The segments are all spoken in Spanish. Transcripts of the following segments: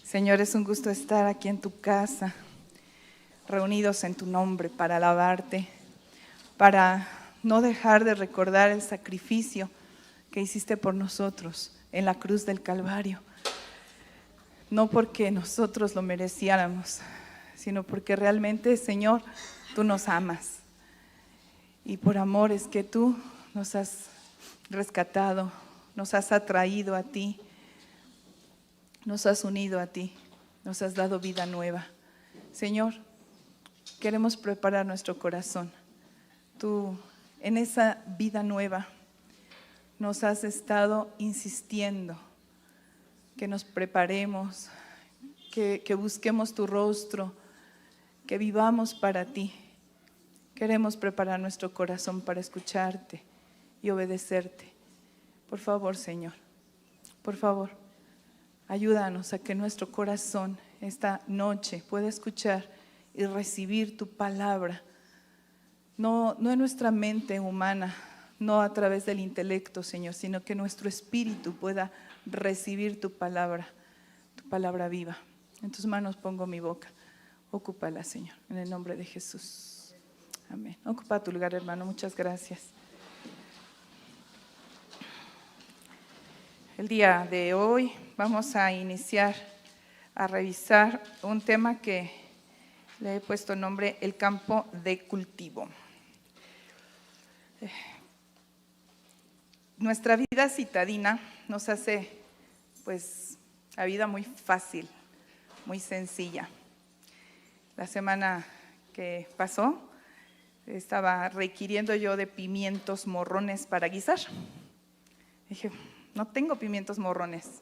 Señor, es un gusto estar aquí en tu casa, reunidos en tu nombre para alabarte, para no dejar de recordar el sacrificio que hiciste por nosotros en la cruz del Calvario. No porque nosotros lo mereciéramos, sino porque realmente, Señor, tú nos amas. Y por amor es que tú nos has rescatado, nos has atraído a ti. Nos has unido a ti, nos has dado vida nueva. Señor, queremos preparar nuestro corazón. Tú, en esa vida nueva, nos has estado insistiendo que nos preparemos, que busquemos tu rostro, que vivamos para ti. Queremos preparar nuestro corazón para escucharte y obedecerte. Por favor, Señor, por favor. Ayúdanos a que nuestro corazón esta noche pueda escuchar y recibir tu palabra, no en nuestra mente humana, no a través del intelecto, Señor, sino que nuestro espíritu pueda recibir tu palabra viva. En tus manos pongo mi boca, ocúpala, Señor, en el nombre de Jesús. Amén. Ocupa tu lugar, hermano, muchas gracias. El día de hoy vamos a iniciar a revisar un tema que le he puesto nombre el campo de cultivo. Nuestra vida citadina nos hace pues la vida muy fácil, muy sencilla. La semana que pasó estaba requiriendo yo de pimientos morrones para guisar. Dije, no tengo pimientos morrones.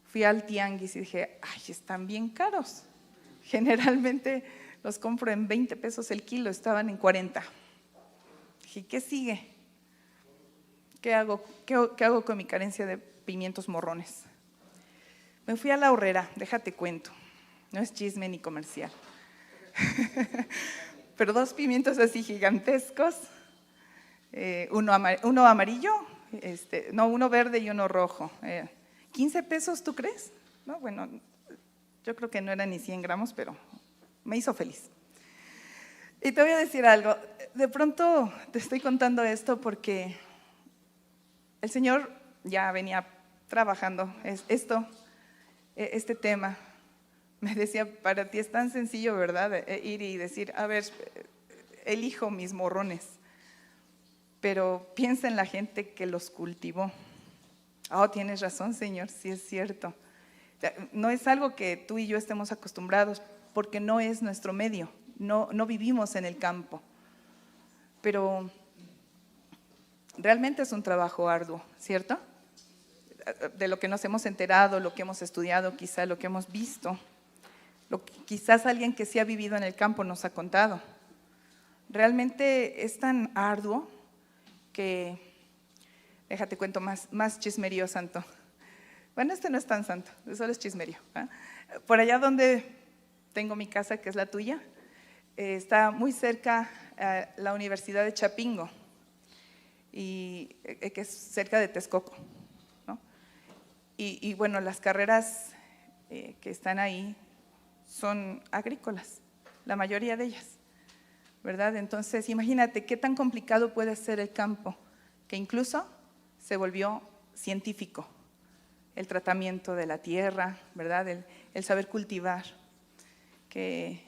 Fui al tianguis y dije, ay, están bien caros. Generalmente los compro en 20 pesos el kilo, estaban en 40. Dije, ¿qué sigue? ¿Qué hago con mi carencia de pimientos morrones? Me fui a la Horrera, déjate cuento. No es chisme ni comercial. Pero 2 pimientos así gigantescos, uno amarillo, uno verde y uno rojo. 15 pesos, ¿tú crees? No, bueno, yo creo que no eran ni 100 gramos, pero me hizo feliz. Y te voy a decir algo, de pronto te estoy contando esto porque el Señor ya venía trabajando este tema. Me decía, para ti es tan sencillo, ¿verdad? Ir y decir, a ver, elijo mis morrones. Pero piensa en la gente que los cultivó. Oh, tienes razón, Señor, sí es cierto. No es algo que tú y yo estemos acostumbrados, porque no es nuestro medio, no vivimos en el campo. Pero realmente es un trabajo arduo, ¿cierto? De lo que nos hemos enterado, lo que hemos estudiado, quizá lo que hemos visto, quizás alguien que sí ha vivido en el campo nos ha contado. Realmente es tan arduo que, déjate cuento más chismerío santo. Bueno, no es tan santo, solo es chismerío. Por allá donde tengo mi casa, que es la tuya, está muy cerca la Universidad de Chapingo, y que es cerca de Texcoco, ¿no? Y bueno, las carreras que están ahí son agrícolas, la mayoría de ellas, ¿verdad? Entonces, imagínate qué tan complicado puede ser el campo, que incluso se volvió científico, el tratamiento de la tierra, ¿verdad? El saber cultivar, que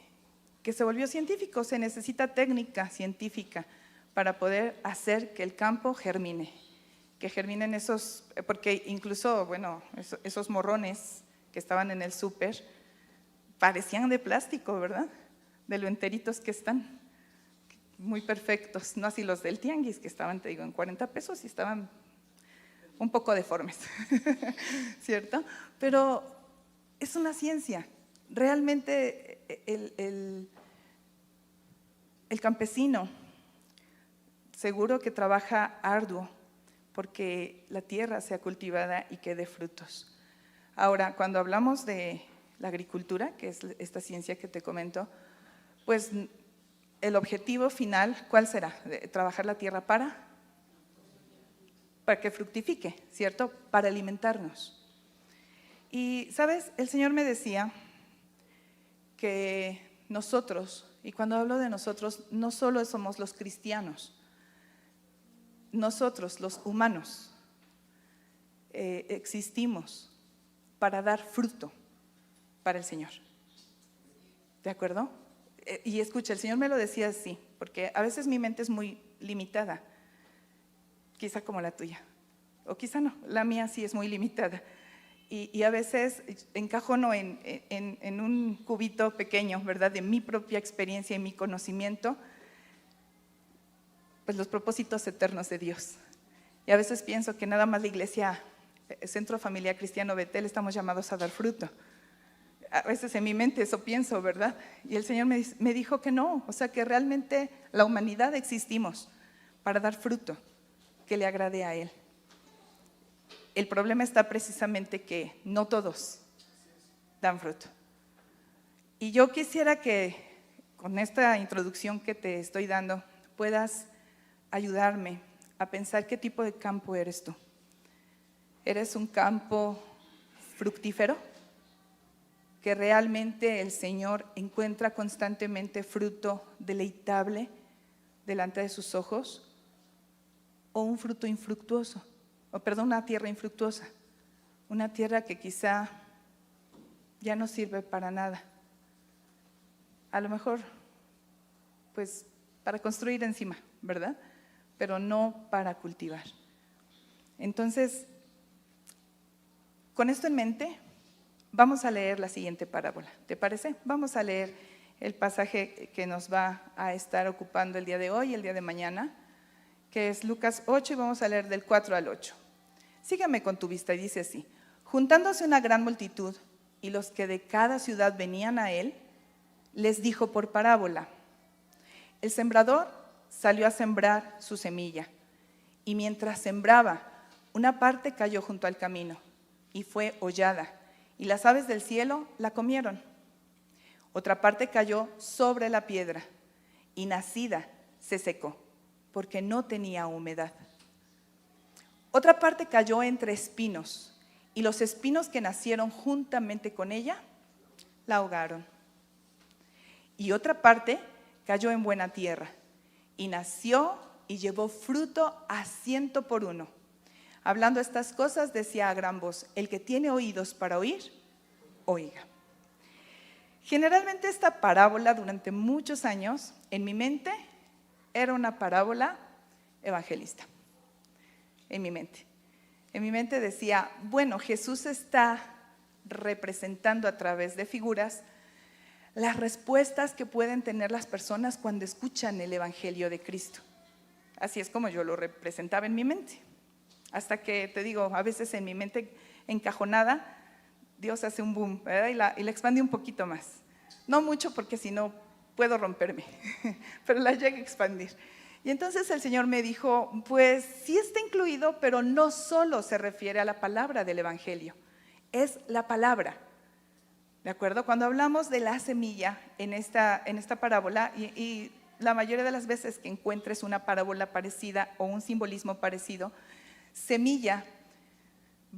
se volvió científico. Se necesita técnica científica para poder hacer que el campo germine, que germinen porque incluso, bueno, esos morrones que estaban en el súper parecían de plástico, ¿verdad? De lo enteritos que están, muy perfectos, no así los del tianguis, que estaban, te digo, en 40 pesos y estaban un poco deformes, ¿cierto? Pero es una ciencia. Realmente el campesino seguro que trabaja arduo, porque la tierra sea cultivada y que dé frutos. Ahora, cuando hablamos de la agricultura, que es esta ciencia que te comento, pues el objetivo final, ¿cuál será? Trabajar la tierra para que fructifique, ¿cierto? Para alimentarnos. Y, ¿sabes? El Señor me decía que nosotros, y cuando hablo de nosotros, no solo somos los cristianos, nosotros, los humanos, existimos para dar fruto para el Señor. ¿De acuerdo? Y escucha, el Señor me lo decía así, porque a veces mi mente es muy limitada, quizá como la tuya, o quizá no, la mía sí es muy limitada. Y a veces encajono en un cubito pequeño, ¿verdad?, de mi propia experiencia y mi conocimiento, pues los propósitos eternos de Dios. Y a veces pienso que nada más la iglesia, Centro Familiar Cristiano Betel, estamos llamados a dar fruto. A veces en mi mente eso pienso, ¿verdad? Y el Señor me dijo que no, o sea que realmente la humanidad existimos para dar fruto que le agrade a Él. El problema está precisamente que no todos dan fruto. Y yo quisiera que con esta introducción que te estoy dando puedas ayudarme a pensar qué tipo de campo eres tú. ¿Eres un campo fructífero? Que realmente el Señor encuentra constantemente fruto deleitable delante de sus ojos, o un fruto infructuoso, una tierra infructuosa, una tierra que quizá ya no sirve para nada. A lo mejor, pues, para construir encima, ¿verdad? Pero no para cultivar. Entonces, con esto en mente, vamos a leer la siguiente parábola, ¿te parece? Vamos a leer el pasaje que nos va a estar ocupando el día de hoy y el día de mañana, que es Lucas 8, y vamos a leer del 4 al 8. Sígueme con tu vista, y dice así: juntándose una gran multitud y los que de cada ciudad venían a él, les dijo por parábola: el sembrador salió a sembrar su semilla, y mientras sembraba, una parte cayó junto al camino y fue hollada, y las aves del cielo la comieron. Otra parte cayó sobre la piedra, y nacida se secó, porque no tenía humedad. Otra parte cayó entre espinos, y los espinos que nacieron juntamente con ella la ahogaron. Y otra parte cayó en buena tierra, y nació y llevó fruto a 100 por uno. Hablando estas cosas, decía a gran voz: el que tiene oídos para oír, oiga. Generalmente esta parábola durante muchos años en mi mente era una parábola evangelista. En mi mente decía, bueno, Jesús está representando a través de figuras las respuestas que pueden tener las personas cuando escuchan el Evangelio de Cristo. Así es como yo lo representaba en mi mente. Hasta que, te digo, a veces en mi mente encajonada, Dios hace un boom, ¿verdad? Y la expande un poquito más. No mucho, porque si no puedo romperme, pero la llega a expandir. Y entonces el Señor me dijo, pues sí está incluido, pero no solo se refiere a la palabra del Evangelio, es la palabra. ¿De acuerdo? Cuando hablamos de la semilla en esta parábola, y la mayoría de las veces que encuentres una parábola parecida o un simbolismo parecido, semilla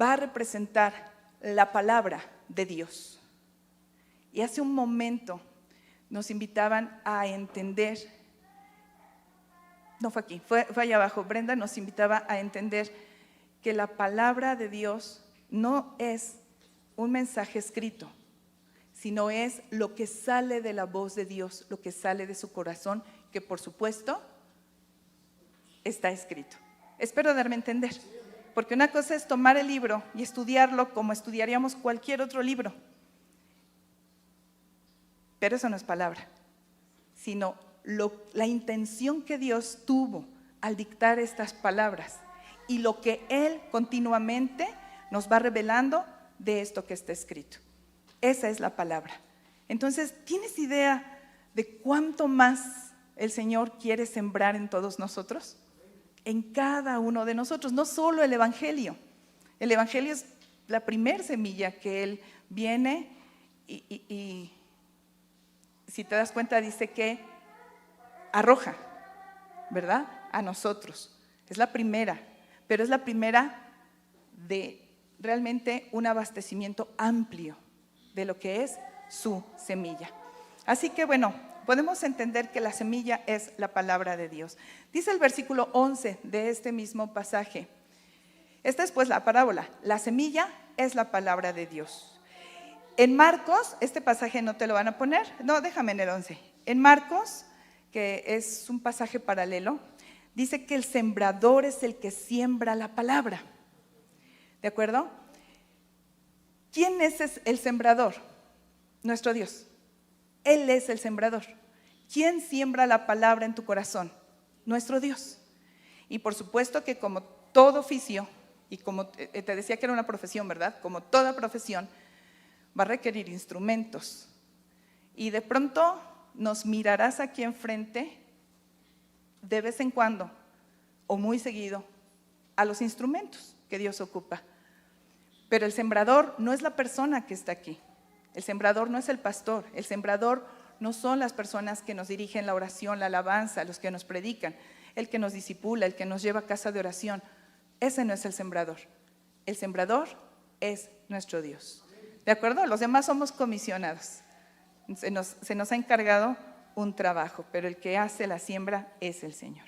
va a representar la palabra de Dios. Y hace un momento nos invitaban a entender, no fue aquí, fue allá abajo, Brenda nos invitaba a entender que la palabra de Dios no es un mensaje escrito, sino es lo que sale de la voz de Dios, lo que sale de su corazón, que por supuesto está escrito. Espero darme a entender, porque una cosa es tomar el libro y estudiarlo como estudiaríamos cualquier otro libro, pero eso no es palabra, sino la intención que Dios tuvo al dictar estas palabras y lo que Él continuamente nos va revelando de esto que está escrito. Esa es la palabra. Entonces, ¿tienes idea de cuánto más el Señor quiere sembrar en todos nosotros? en cada uno de nosotros, no solo el Evangelio. El Evangelio es la primer semilla que Él viene y si te das cuenta dice que arroja, ¿verdad? A nosotros. Es la primera, pero es la primera de realmente un abastecimiento amplio de lo que es su semilla. Así que bueno, podemos entender que la semilla es la palabra de Dios. Dice el versículo 11 de este mismo pasaje. Esta es pues la parábola. La semilla es la palabra de Dios. En Marcos, este pasaje no te lo van a poner. No, déjame en el 11. En Marcos, que es un pasaje paralelo, dice que el sembrador es el que siembra la palabra. ¿De acuerdo? ¿Quién es el sembrador? Nuestro Dios. Él es el sembrador. ¿Quién siembra la palabra en tu corazón? Nuestro Dios. Y por supuesto que como todo oficio, y como te decía que era una profesión, ¿verdad? Como toda profesión, va a requerir instrumentos. Y de pronto nos mirarás aquí enfrente, de vez en cuando, o muy seguido, a los instrumentos que Dios ocupa. Pero el sembrador no es la persona que está aquí. El sembrador no es el pastor. El sembrador no son las personas que nos dirigen la oración, la alabanza, los que nos predican, el que nos discipula, el que nos lleva a casa de oración. Ese no es el sembrador. El sembrador es nuestro Dios. ¿De acuerdo? Los demás somos comisionados. Se nos ha encargado un trabajo, pero el que hace la siembra es el Señor.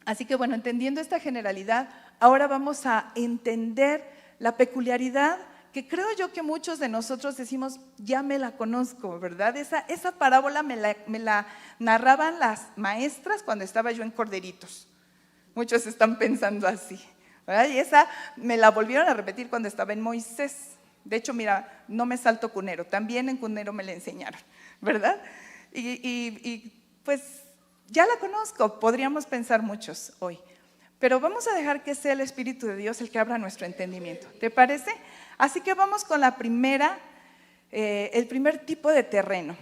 Así que bueno, entendiendo esta generalidad, ahora vamos a entender la peculiaridad que creo yo que muchos de nosotros decimos, ya me la conozco, ¿verdad? Esa parábola me la narraban las maestras cuando estaba yo en Corderitos. Muchos están pensando así, ¿verdad? Y esa me la volvieron a repetir cuando estaba en Moisés. De hecho, mira, no me salto Cunero, también en Cunero me la enseñaron, ¿verdad? Y pues ya la conozco, podríamos pensar muchos hoy. Pero vamos a dejar que sea el Espíritu de Dios el que abra nuestro entendimiento. ¿Te parece? Así que vamos con el primer tipo de terreno.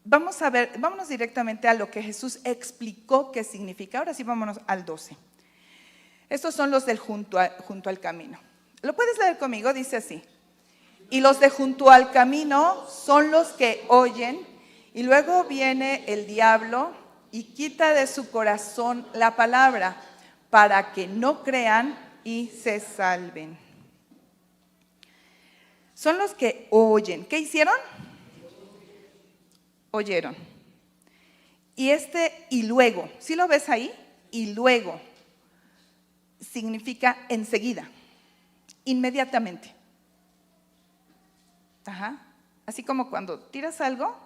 Vámonos directamente a lo que Jesús explicó que significa. Ahora sí, vámonos al 12. Estos son los del junto al camino. ¿Lo puedes leer conmigo? Dice así. Y los de junto al camino son los que oyen, y luego viene el diablo y quita de su corazón la palabra para que no crean y se salven. Son los que oyen. ¿Qué hicieron? Oyeron. Y luego, ¿sí lo ves ahí? Y luego significa enseguida, inmediatamente. Ajá. Así como cuando tiras algo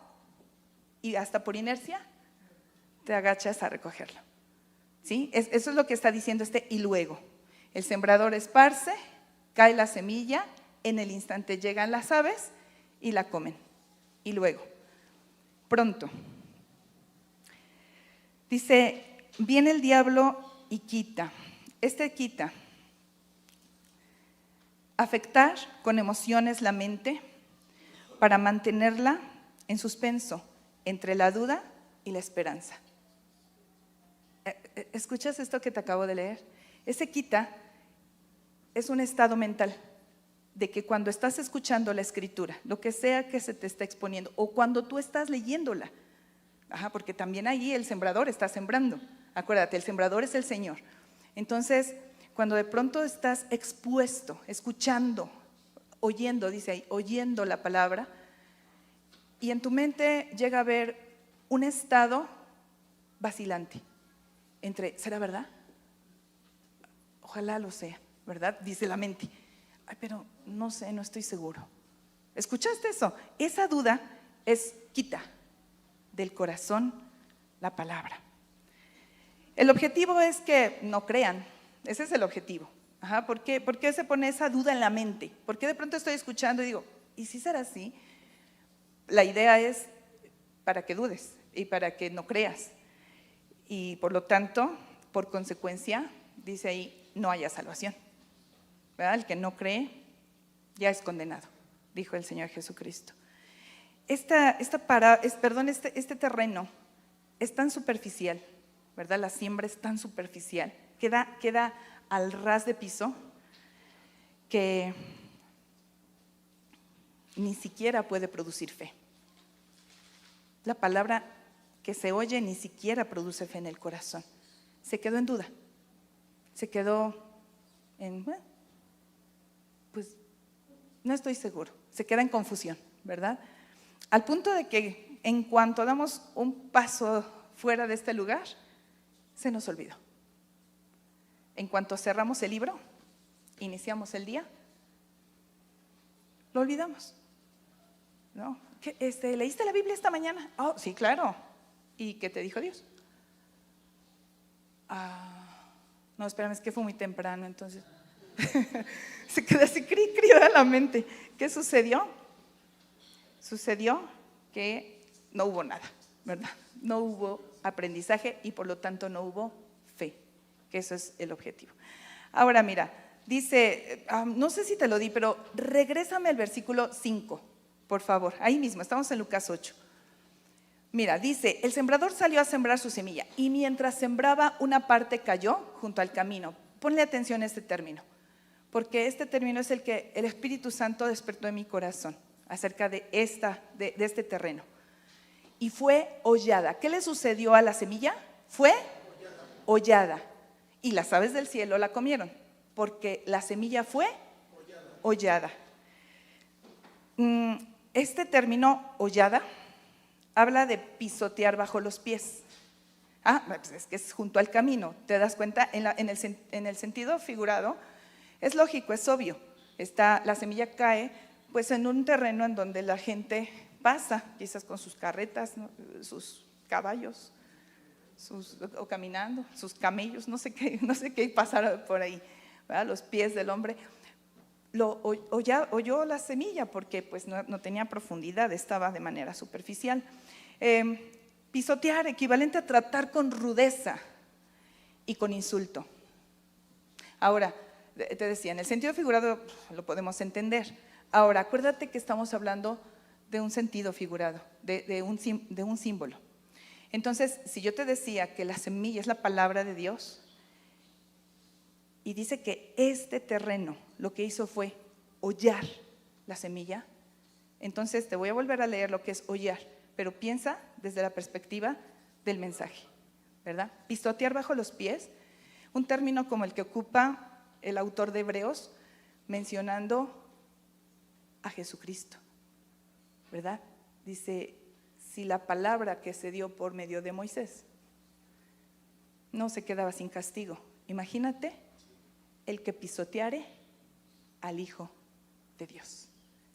y hasta por inercia te agachas a recogerlo. ¿Sí? Eso es lo que está diciendo y luego. El sembrador esparce, cae la semilla, en el instante llegan las aves y la comen. Y luego, pronto. Dice, viene el diablo y quita. Quita. Afectar con emociones la mente para mantenerla en suspenso entre la duda y la esperanza. ¿Escuchas esto que te acabo de leer? Ese quita es un estado mental de que cuando estás escuchando la escritura, lo que sea que se te está exponiendo, o cuando tú estás leyéndola, porque también ahí el sembrador está sembrando. Acuérdate, el sembrador es el Señor. Entonces, cuando de pronto estás expuesto, escuchando, oyendo, dice ahí, oyendo la palabra, y en tu mente llega a haber un estado vacilante entre, ¿será verdad? Ojalá lo sea, ¿verdad? Dice la mente. Ay, pero no sé, no estoy seguro. ¿Escuchaste eso? Esa duda quita del corazón la palabra. El objetivo es que no crean. Ese es el objetivo. ¿Por qué se pone esa duda en la mente? ¿Por qué de pronto estoy escuchando y digo, ¿y si será así? La idea es para que dudes y para que no creas. Y por lo tanto, por consecuencia, dice ahí, no haya salvación. ¿Verdad? El que no cree ya es condenado, dijo el Señor Jesucristo. Este terreno es tan superficial, ¿verdad? La siembra es tan superficial, queda al ras de piso que ni siquiera puede producir fe. La palabra que se oye ni siquiera produce fe en el corazón. Se quedó en duda, se quedó en, bueno, pues no estoy seguro, se queda en confusión, ¿verdad? Al punto de que en cuanto damos un paso fuera de este lugar, se nos olvidó. En cuanto cerramos el libro, iniciamos el día, lo olvidamos. ¿No? ¿Leíste la Biblia esta mañana? Oh, sí, claro. ¿Y qué te dijo Dios? No, espérame, es que fue muy temprano, entonces. Se quedó así, criada la mente. ¿Qué sucedió? Sucedió que no hubo nada, ¿verdad? No hubo aprendizaje y por lo tanto no hubo fe, que eso es el objetivo. Ahora mira, dice, no sé si te lo di, pero regrésame al versículo 5, por favor. Ahí mismo, estamos en Lucas 8. Mira, dice, el sembrador salió a sembrar su semilla y mientras sembraba una parte cayó junto al camino. Ponle atención a este término, porque este término es el que el Espíritu Santo despertó en mi corazón acerca de este terreno. Y fue hollada. ¿Qué le sucedió a la semilla? Fue hollada. Y las aves del cielo la comieron, porque la semilla fue hollada. Este término hollada habla de pisotear bajo los pies. Pues es que es junto al camino. ¿Te das cuenta? En el sentido figurado, es lógico, es obvio. La semilla cae pues en un terreno en donde la gente pasa, quizás con sus carretas, ¿no? Sus caballos, o caminando, sus camellos, no sé qué pasara por ahí, ¿verdad? Los pies del hombre. Oyó la semilla porque pues no tenía profundidad, estaba de manera superficial. Pisotear, equivalente a tratar con rudeza y con insulto. Ahora, te decía, en el sentido figurado lo podemos entender. Ahora, acuérdate que estamos hablando de un sentido figurado, de un símbolo. Entonces, si yo te decía que la semilla es la palabra de Dios, y dice que este terreno lo que hizo fue hollar la semilla, entonces te voy a volver a leer lo que es hollar, pero piensa desde la perspectiva del mensaje, ¿verdad? Pisotear bajo los pies, un término como el que ocupa el autor de Hebreos, mencionando a Jesucristo, ¿verdad? Dice, si la palabra que se dio por medio de Moisés no se quedaba sin castigo, imagínate el que pisoteare al Hijo de Dios.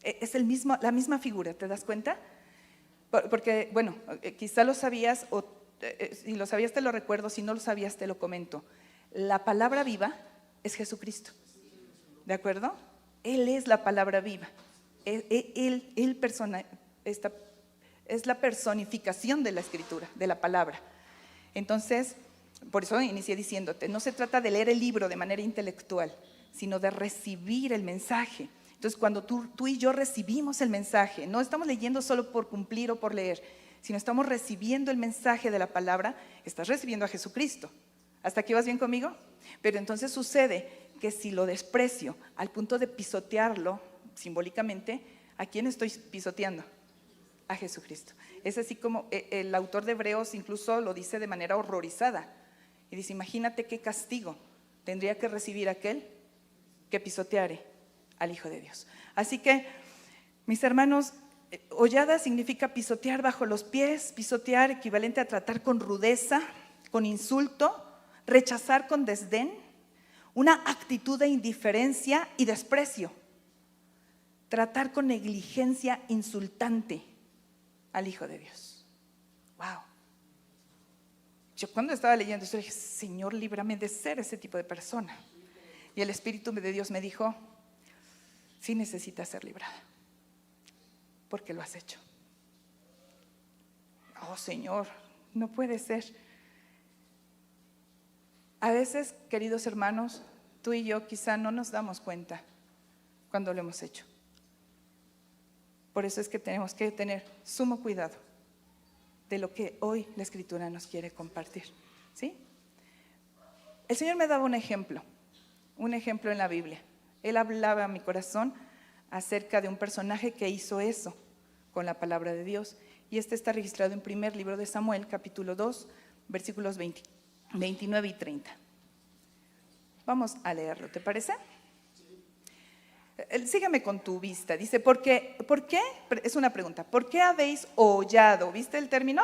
Es la misma figura, ¿te das cuenta? Porque, bueno, quizá lo sabías, o si lo sabías te lo recuerdo, si no lo sabías te lo comento. La palabra viva es Jesucristo, ¿de acuerdo? Él es la palabra viva. Es la personificación de la Escritura, de la palabra. Entonces, por eso inicié diciéndote, no se trata de leer el libro de manera intelectual, sino de recibir el mensaje. Entonces, cuando tú y yo recibimos el mensaje, no estamos leyendo solo por cumplir o por leer, sino estamos recibiendo el mensaje de la palabra, estás recibiendo a Jesucristo. ¿Hasta aquí vas bien conmigo? Pero entonces sucede que si lo desprecio al punto de pisotearlo simbólicamente, ¿a quién estoy pisoteando? A Jesucristo. Es así como el autor de Hebreos incluso lo dice de manera horrorizada. Y dice, imagínate qué castigo tendría que recibir aquel que pisoteare al Hijo de Dios. Así que, mis hermanos, hollada significa pisotear bajo los pies, pisotear equivalente a tratar con rudeza, con insulto, rechazar con desdén, una actitud de indiferencia y desprecio, tratar con negligencia insultante al Hijo de Dios. Wow. Yo cuando estaba leyendo esto dije, Señor, líbrame de ser ese tipo de persona. Y el Espíritu de Dios me dijo, sí necesitas ser librada, porque lo has hecho. Oh, Señor, no puede ser. A veces, queridos hermanos, tú y yo quizá no nos damos cuenta cuando lo hemos hecho. Por eso es que tenemos que tener sumo cuidado de lo que hoy la Escritura nos quiere compartir. ¿sí? El Señor me daba un ejemplo en la Biblia. Él hablaba a mi corazón acerca de un personaje que hizo eso con la palabra de Dios. Y este está registrado en primer libro de Samuel, capítulo 2, versículos 29 y 30. Vamos a leerlo, ¿te parece? Sígueme con tu vista. Dice, ¿por qué? Es una pregunta. ¿Por qué habéis hollado? ¿Viste el término?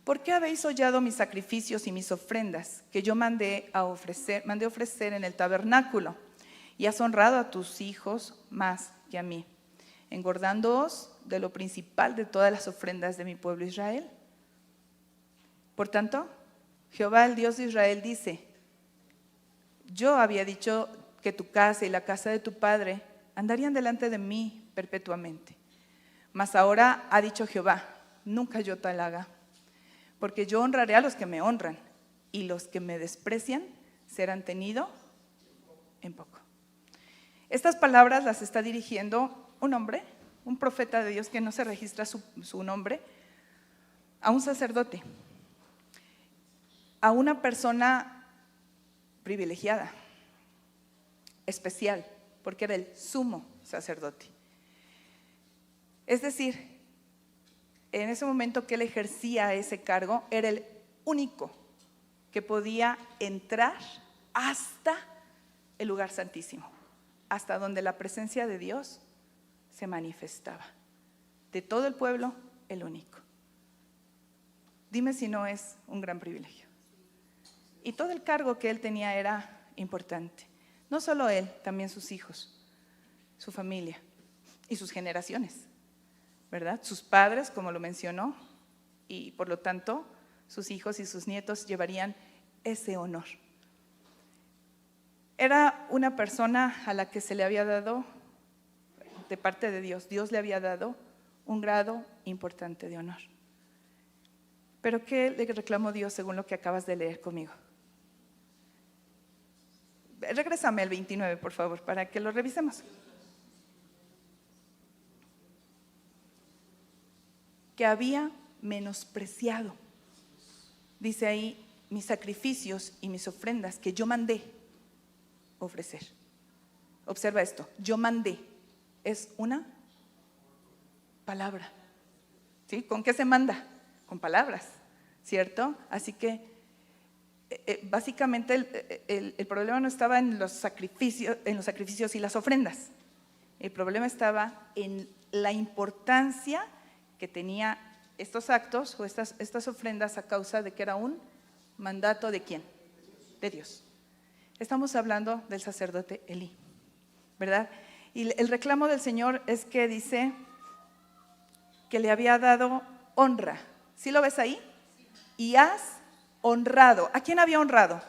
¿Por qué habéis hollado mis sacrificios y mis ofrendas que yo mandé ofrecer en el tabernáculo? Y has honrado a tus hijos más que a mí, engordándoos de lo principal de todas las ofrendas de mi pueblo Israel. Por tanto, Jehová, el Dios de Israel, dice, yo había dicho que tu casa y la casa de tu padre andarían delante de mí perpetuamente. Mas ahora ha dicho Jehová, nunca yo tal haga, porque yo honraré a los que me honran, y los que me desprecian serán tenidos en poco. Estas palabras las está dirigiendo un hombre, un profeta de Dios que no se registra su nombre, a un sacerdote, a una persona privilegiada, especial, porque era el sumo sacerdote. Es decir, en ese momento que él ejercía ese cargo, era el único que podía entrar hasta el lugar santísimo, hasta donde la presencia de Dios se manifestaba. De todo el pueblo, el único. Dime si no es un gran privilegio. Y todo el cargo que él tenía era importante. No solo él, también sus hijos, su familia y sus generaciones, ¿verdad? Sus padres, como lo mencionó, y por lo tanto sus hijos y sus nietos llevarían ese honor. Era una persona a la que se le había dado, de parte de Dios, Dios le había dado un grado importante de honor. Pero ¿qué le reclamó Dios según lo que acabas de leer conmigo? Regrésame al 29, por favor, para que lo revisemos. Que había menospreciado, dice ahí, mis sacrificios y mis ofrendas que yo mandé ofrecer. Observa esto, yo mandé, es una palabra. ¿Sí? ¿Con qué se manda? Con palabras, ¿cierto? Así que básicamente el problema no estaba en los sacrificios y las ofrendas. El problema estaba en la importancia que tenía estos actos o estas ofrendas a causa de que era un mandato ¿de quién? De Dios. Estamos hablando del sacerdote Elí, ¿verdad? Y el reclamo del Señor es que dice que le había dado honra. ¿Sí lo ves ahí? Y has honrado. ¿A quién había honrado?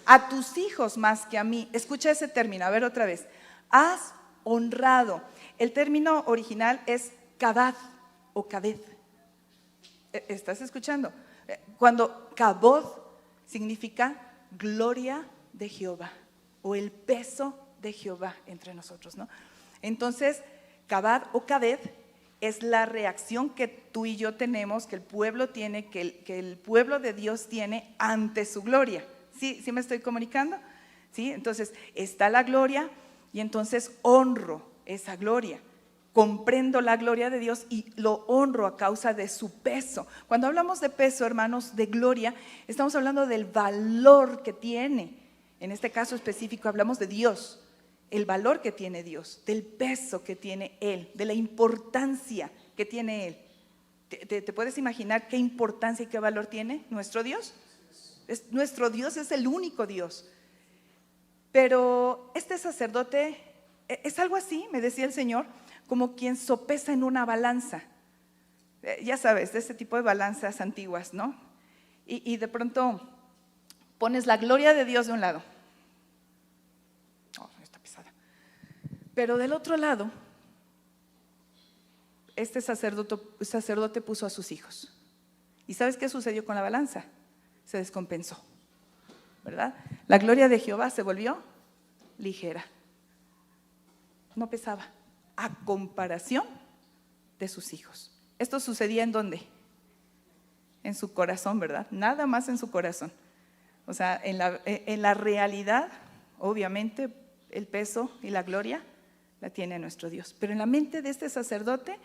A tus hijos más que a mí. Escucha ese término, a ver otra vez. Has honrado. El término original es kabad o kabed. ¿Estás escuchando? Cuando kabod significa gloria de Jehová o el peso de Jehová entre nosotros, ¿no? Entonces, kabad o kabed es la reacción que tú y yo tenemos, que el pueblo tiene, que el pueblo de Dios tiene ante su gloria. ¿Sí me estoy comunicando? ¿Sí? Entonces, está la gloria y entonces honro esa gloria. Comprendo la gloria de Dios y lo honro a causa de su peso. Cuando hablamos de peso, hermanos, de gloria, estamos hablando del valor que tiene. En este caso específico hablamos de Dios, el valor que tiene Dios, del peso que tiene Él, de la importancia que tiene Él. ¿Te puedes imaginar qué importancia y qué valor tiene nuestro Dios? Nuestro Dios es el único Dios. Pero este sacerdote es algo así, me decía el Señor, como quien sopesa en una balanza. Ya sabes, de ese tipo de balanzas antiguas, ¿no? Y de pronto pones la gloria de Dios de un lado. Oh, está pesada. Pero del otro lado, este sacerdote puso a sus hijos. ¿Y sabes qué sucedió con la balanza? Se descompensó, ¿verdad? La gloria de Jehová se volvió ligera. No pesaba a comparación de sus hijos. ¿Esto sucedía en dónde? en su corazón, ¿verdad? Nada más en su corazón. O sea, en la realidad, obviamente, el peso y la gloria la tiene nuestro Dios. Pero en la mente de este sacerdote,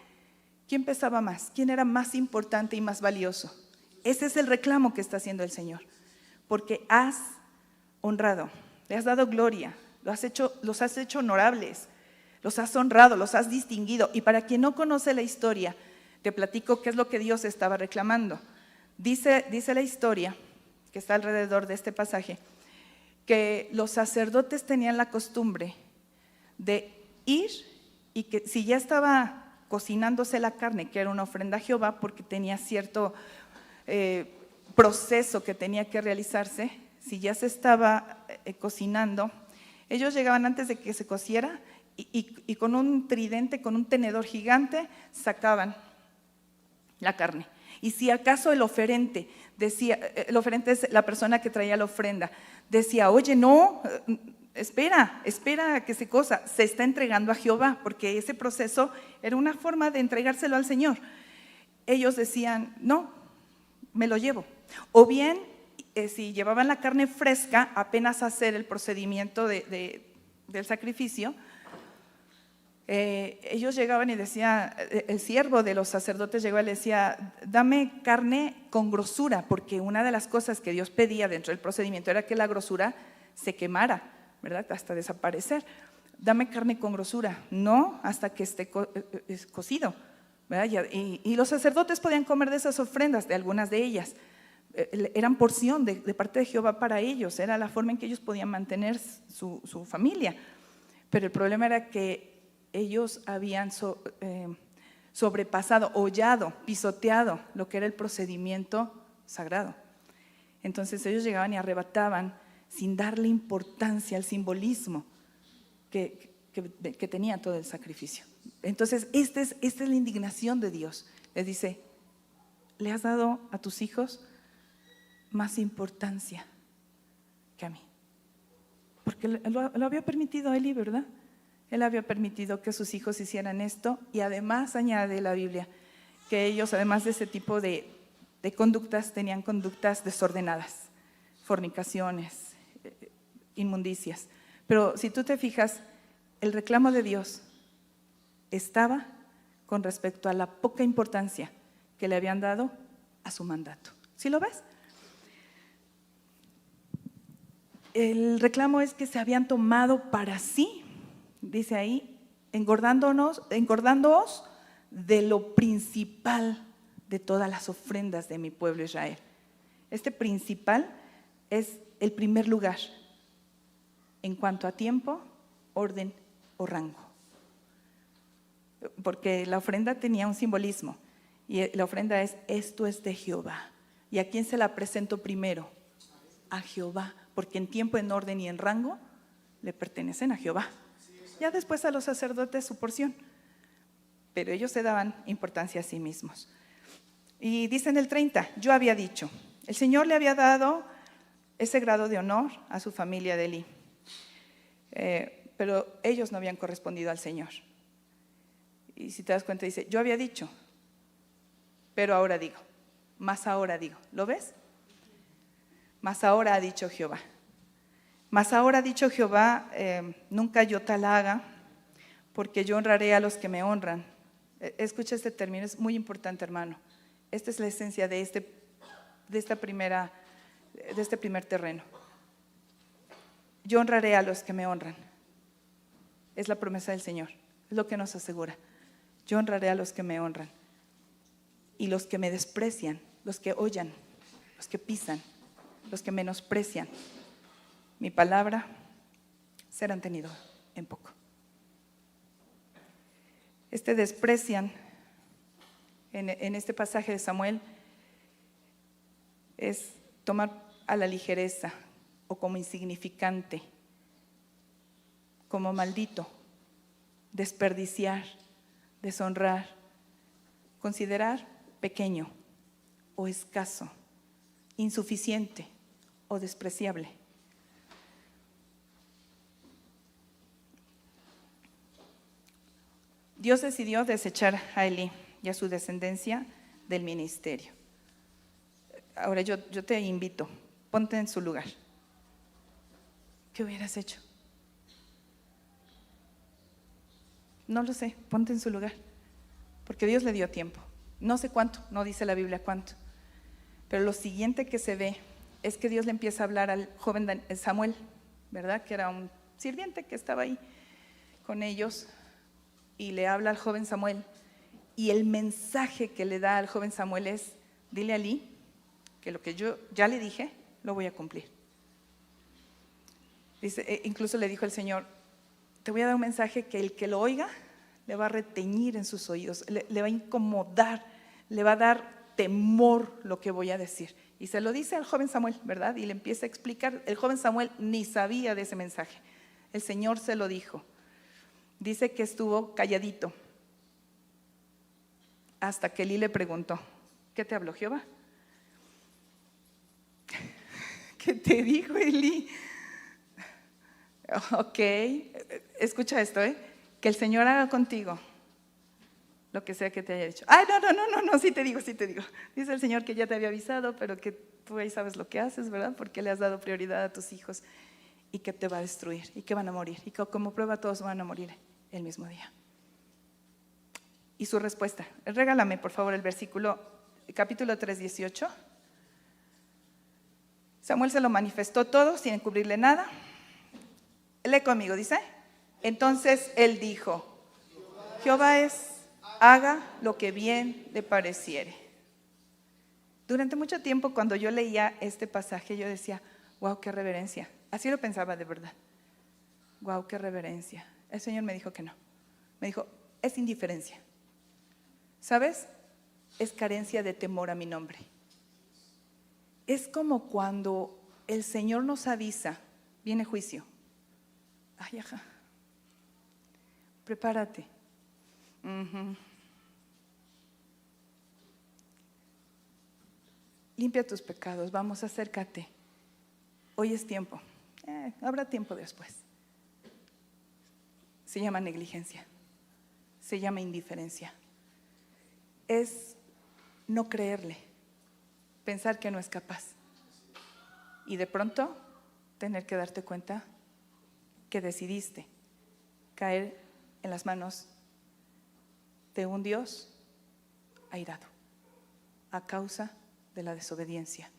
¿quién pesaba más? ¿Quién era más importante y más valioso? Ese es el reclamo que está haciendo el Señor. Porque has honrado, le has dado gloria, los has hecho honorables, los has honrado, los has distinguido. Y para quien no conoce la historia, te platico qué es lo que Dios estaba reclamando. Dice la historia que está alrededor de este pasaje, que los sacerdotes tenían la costumbre de ir y que si ya estaba cocinándose la carne, que era una ofrenda a Jehová, porque tenía cierto proceso que tenía que realizarse, si ya se estaba cocinando, ellos llegaban antes de que se cociera y con un tridente, con un tenedor gigante, sacaban la carne. Y si acaso el oferente decía, el oferente es la persona que traía la ofrenda, decía, oye, no, espera a que se cosa, se está entregando a Jehová, porque ese proceso era una forma de entregárselo al Señor. Ellos decían, no, me lo llevo. O bien, si llevaban la carne fresca, apenas hacer el procedimiento del sacrificio, ellos llegaban y decía, el siervo de los sacerdotes llegó y le decía, dame carne con grosura, porque una de las cosas que Dios pedía dentro del procedimiento era que la grosura se quemara, ¿verdad? Hasta desaparecer. Dame carne con grosura, no hasta que esté cocido, ¿verdad? Y los sacerdotes podían comer de esas ofrendas, de algunas de ellas. Eran porción de parte de Jehová para ellos, era la forma en que ellos podían mantener su familia. Pero el problema era que ellos habían sobrepasado, hollado, pisoteado lo que era el procedimiento sagrado. Entonces ellos llegaban y arrebataban sin darle importancia al simbolismo que tenía todo el sacrificio. Entonces esta es la indignación de Dios. Les dice, le has dado a tus hijos más importancia que a mí. Porque lo había permitido Eli, ¿verdad? Él había permitido que sus hijos hicieran esto y además añade la Biblia que ellos, además de ese tipo de conductas, tenían conductas desordenadas, fornicaciones, inmundicias. Pero si tú te fijas, el reclamo de Dios estaba con respecto a la poca importancia que le habían dado a su mandato. ¿Sí lo ves? El reclamo es que se habían tomado para sí, dice ahí, engordándoos de lo principal de todas las ofrendas de mi pueblo Israel. Este principal es el primer lugar en cuanto a tiempo, orden o rango. Porque la ofrenda tenía un simbolismo y la ofrenda es, esto es de Jehová. ¿Y a quién se la presento primero? A Jehová, porque en tiempo, en orden y en rango le pertenecen a Jehová. Ya después a los sacerdotes su porción, pero ellos se daban importancia a sí mismos. Y dice en el 30, yo había dicho, el Señor le había dado ese grado de honor a su familia de Elí, pero ellos no habían correspondido al Señor. Y si te das cuenta dice, yo había dicho, pero ahora digo, más ahora digo, ¿lo ves? Más ahora ha dicho Jehová. Mas ahora ha dicho Jehová, nunca yo tal haga, porque yo honraré a los que me honran. Escucha este término, es muy importante, hermano. Esta es la esencia de este primer terreno. Yo honraré a los que me honran. Es la promesa del Señor, es lo que nos asegura. Yo honraré a los que me honran. Y los que me desprecian, los que hollan, los que pisan, los que menosprecian mi palabra, serán tenidos en poco. Este desprecian en este pasaje de Samuel es tomar a la ligereza o como insignificante, como maldito, desperdiciar, deshonrar, considerar pequeño o escaso, insuficiente o despreciable. Dios decidió desechar a Elí y a su descendencia del ministerio. Ahora yo te invito, ponte en su lugar. ¿Qué hubieras hecho? No lo sé, ponte en su lugar. Porque Dios le dio tiempo. No sé cuánto, no dice la Biblia cuánto. Pero lo siguiente que se ve es que Dios le empieza a hablar al joven Samuel, ¿verdad? Que era un sirviente que estaba ahí con ellos, y le habla al joven Samuel. Y el mensaje que le da al joven Samuel es: dile a Elí que lo que yo ya le dije, lo voy a cumplir. Dice, incluso le dijo el Señor: te voy a dar un mensaje que el que lo oiga le va a reteñir en sus oídos, le va a incomodar, le va a dar temor lo que voy a decir. Y se lo dice al joven Samuel, ¿verdad? Y le empieza a explicar. El joven Samuel ni sabía de ese mensaje. El Señor se lo dijo. Dice que estuvo calladito hasta que Elí le preguntó: ¿qué te habló Jehová? ¿Qué te dijo Elí? Ok, escucha esto, que el Señor haga contigo lo que sea que te haya dicho. Ay, no, sí te digo. Dice el Señor que ya te había avisado, pero que tú ahí sabes lo que haces, ¿verdad? Porque le has dado prioridad a tus hijos, y que te va a destruir, y que van a morir, y que como prueba todos van a morir el mismo día. Y su respuesta, regálame por favor el versículo, capítulo 3, 18. Samuel se lo manifestó todo sin encubrirle nada. Lee conmigo, dice: entonces él dijo: Jehová es, haga lo que bien le pareciere. Durante mucho tiempo, cuando yo leía este pasaje, yo decía: wow, qué reverencia. Así lo pensaba de verdad. Wow, qué reverencia. El Señor me dijo que no. Me dijo: es indiferencia. ¿Sabes? Es carencia de temor a mi nombre. Es como cuando el Señor nos avisa: viene juicio. Ay, ajá. Prepárate. Limpia tus pecados, vamos, acércate. Hoy es tiempo. Habrá tiempo después. Se llama negligencia. Se llama indiferencia. Es no creerle, pensar que no es capaz. Y de pronto tener que darte cuenta que decidiste caer en las manos de un Dios airado a causa de la desobediencia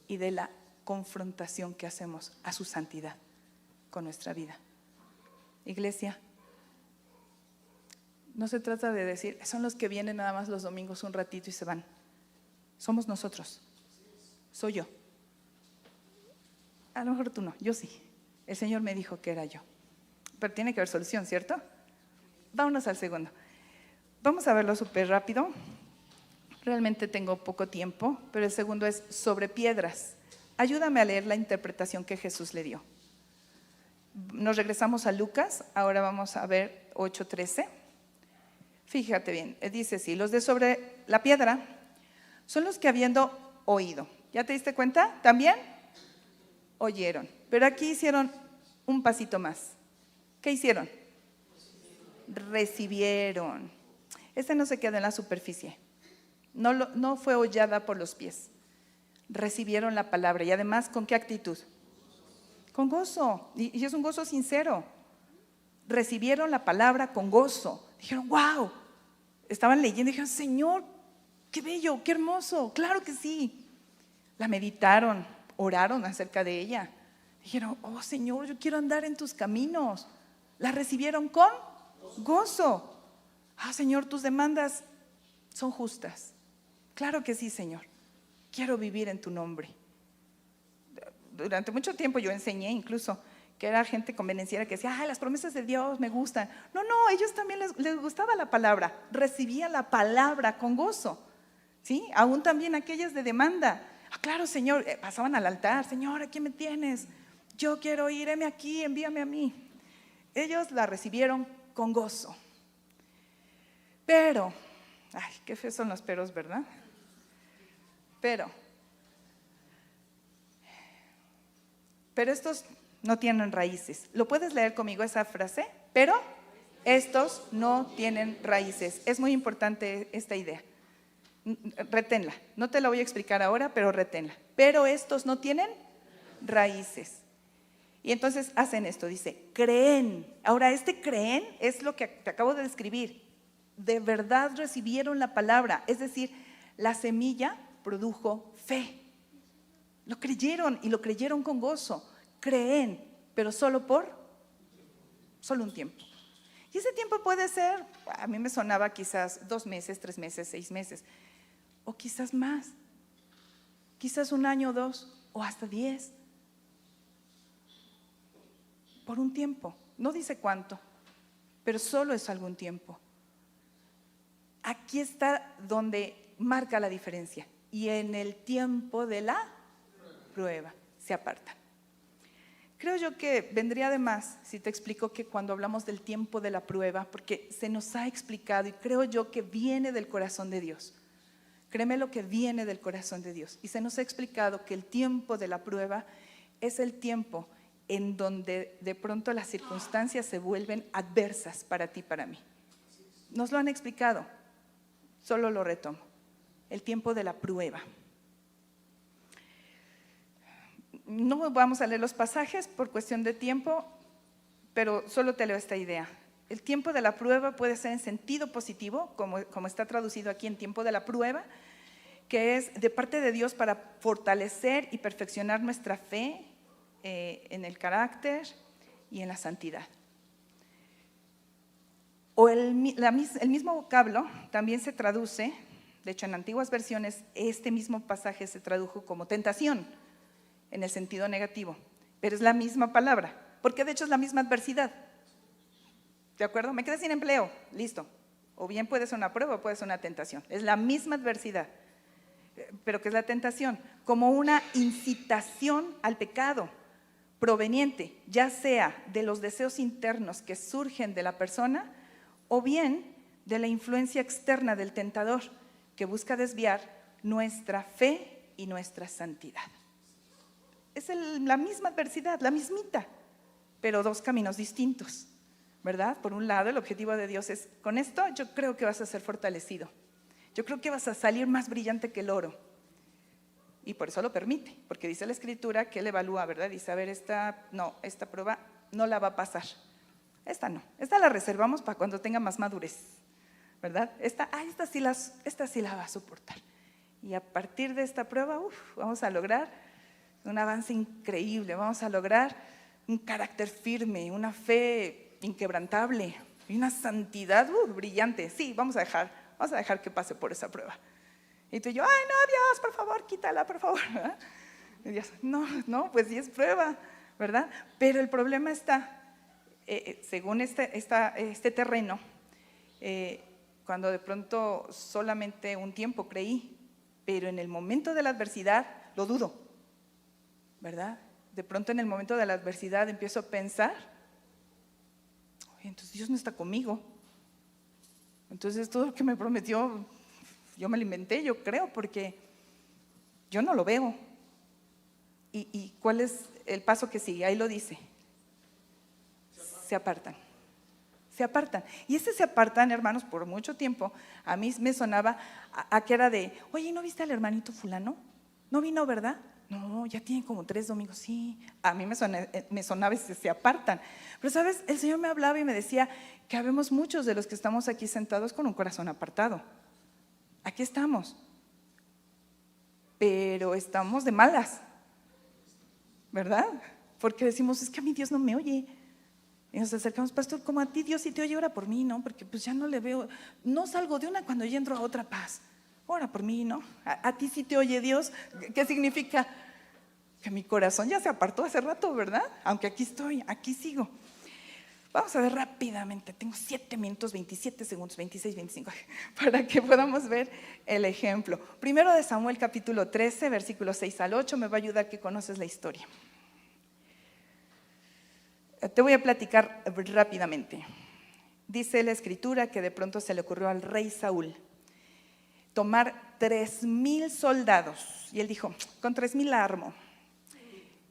y de la confrontación que hacemos a su santidad con nuestra vida. Iglesia, no se trata de decir: son los que vienen nada más los domingos un ratito y se van. Somos nosotros. Soy yo. A lo mejor tú no, yo sí. El Señor me dijo que era yo. Pero tiene que haber solución, ¿cierto? Vámonos al segundo. Vamos a verlo súper rápido. Realmente tengo poco tiempo, pero el segundo es sobre piedras. Ayúdame a leer la interpretación que Jesús le dio. Nos regresamos a Lucas, ahora vamos a ver 8:13. Fíjate bien, dice así: los de sobre la piedra son los que habiendo oído. ¿Ya te diste cuenta? También oyeron, pero aquí hicieron un pasito más. ¿Qué hicieron? Recibieron. Este no se queda en la superficie, no fue hollada por los pies. Recibieron la palabra, y además, ¿con qué actitud? Con gozo, y es un gozo sincero. Recibieron la palabra con gozo. Dijeron: wow. Estaban leyendo y dijeron: Señor, qué bello, qué hermoso. Claro que sí. La meditaron, oraron acerca de ella. Dijeron: oh Señor, yo quiero andar en tus caminos. La recibieron con gozo. Ah, Señor, tus demandas son justas. Claro que sí, Señor. Quiero vivir en tu nombre. Durante mucho tiempo yo enseñé incluso que era gente convenenciera que decía: las promesas de Dios me gustan. No, ellos también les gustaba la palabra. Recibían la palabra con gozo. ¿Sí? Aún también aquellas de demanda. Claro, Señor, pasaban al altar: Señor, ¿a quién me tienes? Yo quiero ir, heme aquí, envíame a mí. Ellos la recibieron con gozo. Pero, qué feos son los peros, ¿verdad? Pero estos no tienen raíces. ¿Lo puedes leer conmigo esa frase? Pero estos no tienen raíces. Es muy importante esta idea. Reténla, no te la voy a explicar ahora, pero reténla. Pero estos no tienen raíces. Y entonces hacen esto, dice, creen. Ahora, este creen es lo que te acabo de describir. De verdad recibieron la palabra, es decir, la semilla produjo fe. Lo creyeron y lo creyeron con gozo. Creen, pero solo un tiempo. Y ese tiempo puede ser, a mí me sonaba quizás 2 meses, 3 meses, 6 meses, o quizás más, quizás 1 año, 2, o hasta 10. Por un tiempo, no dice cuánto, pero solo es algún tiempo. Aquí está donde marca la diferencia. Y en el tiempo de la prueba se apartan. Creo yo que vendría de más si te explico que cuando hablamos del tiempo de la prueba, porque se nos ha explicado y creo yo que viene del corazón de Dios. Créeme lo que viene del corazón de Dios. Y se nos ha explicado que el tiempo de la prueba es el tiempo en donde de pronto las circunstancias se vuelven adversas para ti y para mí. Nos lo han explicado, solo lo retomo. El tiempo de la prueba. No vamos a leer los pasajes por cuestión de tiempo, pero solo te leo esta idea. El tiempo de la prueba puede ser en sentido positivo, como está traducido aquí en tiempo de la prueba, que es de parte de Dios para fortalecer y perfeccionar nuestra fe en el carácter y en la santidad. O el mismo vocablo también se traduce, de hecho en antiguas versiones este mismo pasaje se tradujo como tentación, en el sentido negativo, pero es la misma palabra, porque de hecho es la misma adversidad. ¿De acuerdo? Me quedé sin empleo, listo. O bien puede ser una prueba o puede ser una tentación. Es la misma adversidad. ¿Pero qué es la tentación? Como una incitación al pecado proveniente, ya sea de los deseos internos que surgen de la persona o bien de la influencia externa del tentador que busca desviar nuestra fe y nuestra santidad. Es la misma adversidad, la mismita, pero 2 caminos distintos, ¿verdad? Por un lado, el objetivo de Dios es, con esto yo creo que vas a ser fortalecido. Yo creo que vas a salir más brillante que el oro. Y por eso lo permite, porque dice la Escritura que Él evalúa, ¿verdad? Dice, a ver, esta prueba no la va a pasar. Esta no, esta la reservamos para cuando tenga más madurez, ¿verdad? Esta sí la va a soportar. Y a partir de esta prueba, vamos a lograr un avance increíble, vamos a lograr un carácter firme, una fe inquebrantable y una santidad brillante. Sí, vamos a dejar que pase por esa prueba. Y tú y yo, ay no, Dios, por favor, quítala, por favor. ¿verdad? Y Dios, no, pues sí es prueba, ¿verdad? Pero el problema está, según este terreno, cuando de pronto solamente un tiempo creí, pero en el momento de la adversidad lo dudo, ¿verdad? De pronto en el momento de la adversidad empiezo a pensar, entonces Dios no está conmigo. Entonces todo lo que me prometió, yo me lo inventé, yo creo, porque yo no lo veo. ¿Y cuál es el paso que sigue? Ahí lo dice. Se apartan. Se apartan. Y se apartan, hermanos, por mucho tiempo. A mí me sonaba a que era de, oye, ¿no viste al hermanito fulano? ¿No vino, verdad? No, ya tiene como 3 domingos. Sí, a mí me sonaba y se apartan. Pero sabes, el Señor me hablaba y me decía que habemos muchos de los que estamos aquí sentados con un corazón apartado. Aquí estamos, pero estamos de malas, ¿verdad? Porque decimos, es que a mí Dios no me oye. Y nos acercamos, pastor, como a ti Dios sí te oye, ora por mí, ¿no? Porque pues ya no le veo, no salgo de una cuando ya entro a otra paz. Ora por mí, ¿no? A ti sí te oye Dios. ¿Qué significa? Que mi corazón ya se apartó hace rato, ¿verdad? Aunque aquí estoy, aquí sigo. Vamos a ver rápidamente, tengo 7 minutos, 27 segundos, 26, 25, para que podamos ver el ejemplo. Primero de Samuel capítulo 13, versículos 6 al 8, me va a ayudar que conoces la historia. Te voy a platicar rápidamente. Dice la Escritura que de pronto se le ocurrió al rey Saúl tomar 3,000 soldados. Y él dijo, con 3,000 la armo.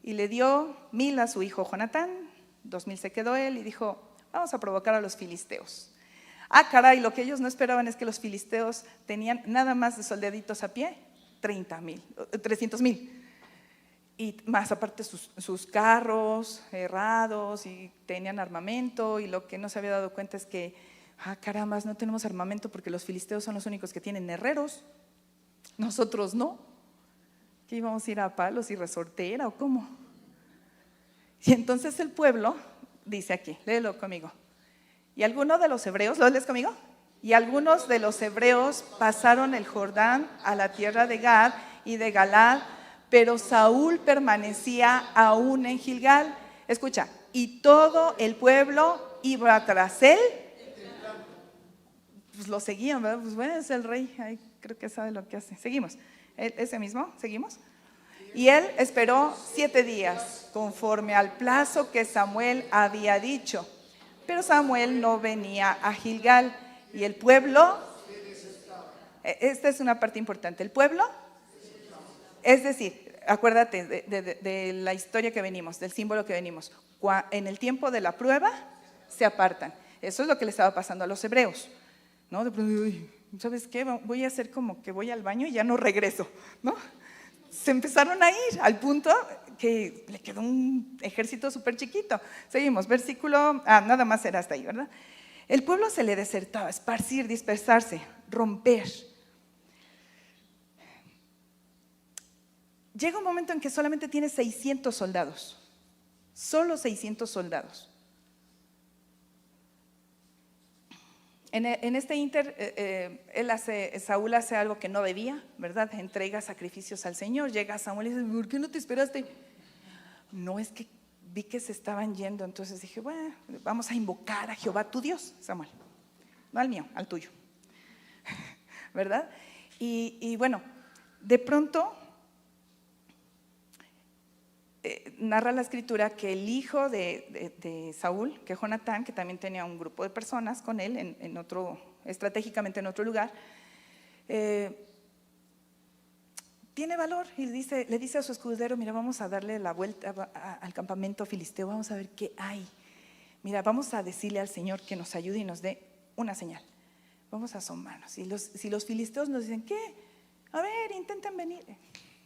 Y le dio 1,000 a su hijo Jonatán, 2,000 se quedó él y dijo, vamos a provocar a los filisteos. Ah, caray, lo que ellos no esperaban es que los filisteos tenían nada más de soldaditos a pie, 300,000. Y más aparte sus carros errados y tenían armamento, y lo que no se había dado cuenta es que, caramba, no tenemos armamento porque los filisteos son los únicos que tienen herreros, nosotros no. ¿Qué íbamos a ir a palos y resortera o cómo? Y entonces el pueblo, dice aquí, léelo conmigo. Y algunos de los hebreos, ¿lo lees conmigo? Y algunos de los hebreos pasaron el Jordán a la tierra de Gad y de Galad, pero Saúl permanecía aún en Gilgal. Escucha, y todo el pueblo iba tras él. Pues lo seguían, ¿verdad? Pues bueno, es el rey, ahí creo que sabe lo que hace. Seguimos, ese mismo, seguimos. Y él esperó 7 días, conforme al plazo que Samuel había dicho. Pero Samuel no venía a Gilgal. Y el pueblo, esta es una parte importante, el pueblo, es decir, acuérdate de la historia que venimos, del símbolo que venimos. En el tiempo de la prueba se apartan. Eso es lo que le estaba pasando a los hebreos, ¿no? De pronto, ¿sabes qué? Voy a hacer como que voy al baño y ya no regreso, ¿no? Se empezaron a ir al punto que le quedó un ejército súper chiquito. Seguimos, versículo, nada más era hasta ahí, ¿verdad? El pueblo se le desertaba, esparcir, dispersarse, romper. Llega un momento en que solamente tiene 600 soldados, solo 600 soldados. En este inter, Saúl hace algo que no debía, ¿verdad? Entrega sacrificios al Señor. Llega Samuel y dice, ¿por qué no te esperaste? No, es que vi que se estaban yendo, entonces dije, bueno, vamos a invocar a Jehová tu Dios, Samuel. No al mío, al tuyo, ¿verdad? Y bueno, de pronto narra la escritura que el hijo de Saúl, que Jonatán, que también tenía un grupo de personas con él estratégicamente en otro lugar, tiene valor y le dice a su escudero, mira, vamos a darle la vuelta al campamento filisteo, vamos a ver qué hay. Mira, vamos a decirle al Señor que nos ayude y nos dé una señal. Vamos a asomarnos. Si los filisteos nos dicen, ¿qué? A ver, intenten venir.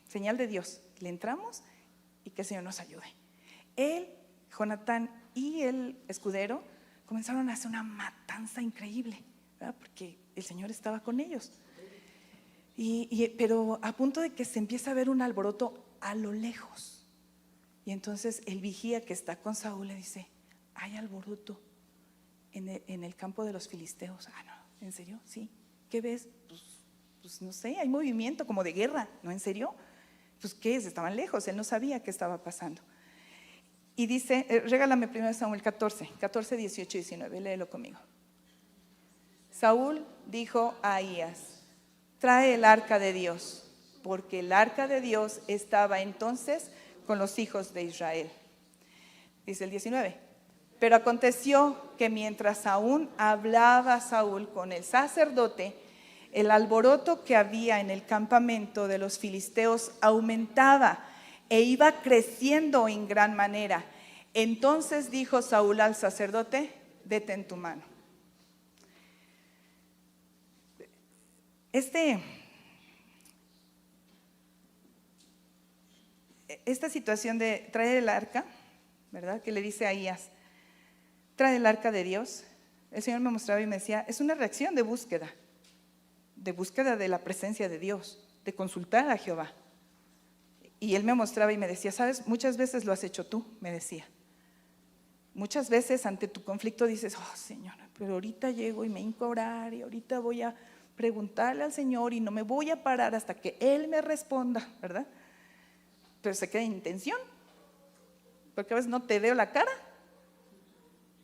Señal de Dios. Le entramos y que el Señor nos ayude. Él, Jonatán y el escudero comenzaron a hacer una matanza increíble, ¿verdad? Porque el Señor estaba con ellos. Pero a punto de que se empieza a ver un alboroto a lo lejos. Y entonces el vigía que está con Saúl le dice, hay alboroto en el campo de los filisteos. No, ¿en serio? Sí. ¿Qué ves? Pues no sé, hay movimiento como de guerra. ¿No, en serio? Pues ¿qué es? Estaban lejos, él no sabía qué estaba pasando. Y dice, regálame 1 Samuel 14, 18 y 19, léelo conmigo. Saúl dijo a Ahías, trae el arca de Dios, porque el arca de Dios estaba entonces con los hijos de Israel. Dice el 19, pero aconteció que mientras aún hablaba Saúl con el sacerdote, el alboroto que había en el campamento de los filisteos aumentaba e iba creciendo en gran manera. Entonces dijo Saúl al sacerdote, detén tu mano. Esta situación de traer el arca, ¿verdad? Que le dice a Ahías, trae el arca de Dios. El Señor me mostraba y me decía, es una reacción de búsqueda de la presencia de Dios, de consultar a Jehová. Y él me mostraba y me decía, sabes, muchas veces lo has hecho tú, me decía. Muchas veces ante tu conflicto dices, Señor, pero ahorita llego y me hinco a orar y ahorita voy a preguntarle al Señor y no me voy a parar hasta que Él me responda, ¿verdad? Pero se queda en intención, porque a veces no te veo la cara.